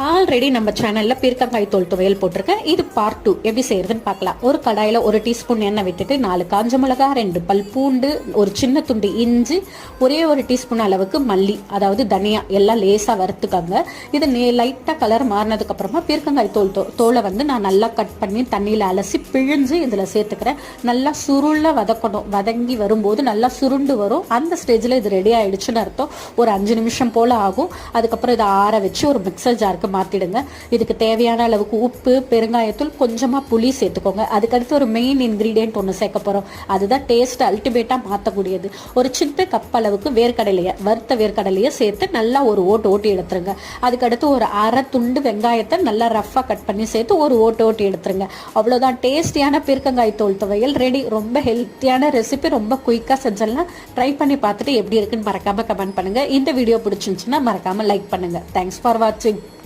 Already நம்ம சேனல்ல பீர்க்கங்காய் தோல் துவையல் போட்டிருக்கேன். இது பார்ட் 2 எப்படி செய்யறதுன்னு பார்க்கலாம். ஒரு கடாயில 1 டீஸ்பூன் எண்ணெய் விட்டுட்டு 4 காஞ்ச மிளகா, 2 பல் பூண்டு, ஒரு சின்ன துண்டு இஞ்சி, ஒரே 1 டீஸ்பூன் அளவுக்கு மல்லி, அதாவது தனியா எல்லாம் லேசா வறுத்துக்கங்க. இது லைட்டா கலர் மாறினதுக்கு அப்புறமா பீர்க்கங்காய் தோலை நான் நல்லா கட் பண்ணி தண்ணியில அலசி பிழிஞ்சு இதுல சேர்த்துக்கிறேன். நல்லா சுருள வதக்கணும். வதங்கி வரும்போது நல்லா சுருண்டு வரும். அந்த ஸ்டேஜ்ல இது ரெடி ஆயிடுச்சுன்னு அர்த்தம். ஒரு 5 நிமிஷம் போல ஆகும். அதுக்கப்புறம் இதை ஆற வச்சு ஒரு மிக்சர் ஜாருக்கு மாத்திடுங்க. இதுக்கு தேவையான அளவுக்கு உப்பு, பெருங்காயத்தூள், கொஞ்சமா புளி சேர்த்துக்கோங்க. அதுக்கடுத்து ஒரு மெயின் இன்கிரீடியன்ட் ஒன்று சேர்க்க போறோம். அதுதான் டேஸ்ட் அல்டிமேட்டா மாற்றக்கூடியது. ஒரு சின்ன கப் அளவுக்கு வேர்க்கடலையை, வறுத்த வேர்க்கடலையை சேர்த்து நல்லா ஒரு ஓட்டி எடுத்துருங்க. அதுக்கடுத்து ஒரு அரை துண்டு வெங்காயத்தை நல்லா ரஃபா கட் பண்ணி சேர்த்து ஒரு ஓட்டி எடுத்துருங்க. அவ்வளவுதான், டேஸ்டியான பீர்க்கங்காய் தோல் துவையல் ரெடி. ரொம்ப ஹெல்த்தியான ரெசிபி, ரொம்ப குயிக்கா செஞ்சிடலாம். ட்ரை பண்ணி பார்த்துட்டு எப்படி இருக்குன்னு மறக்காம கமெண்ட் பண்ணுங்க. இந்த வீடியோ பிடிச்சிருந்துச்சுன்னா மறக்காம லைக் பண்ணுங்க. தேங்க்ஸ் ஃபார் வாட்சிங்.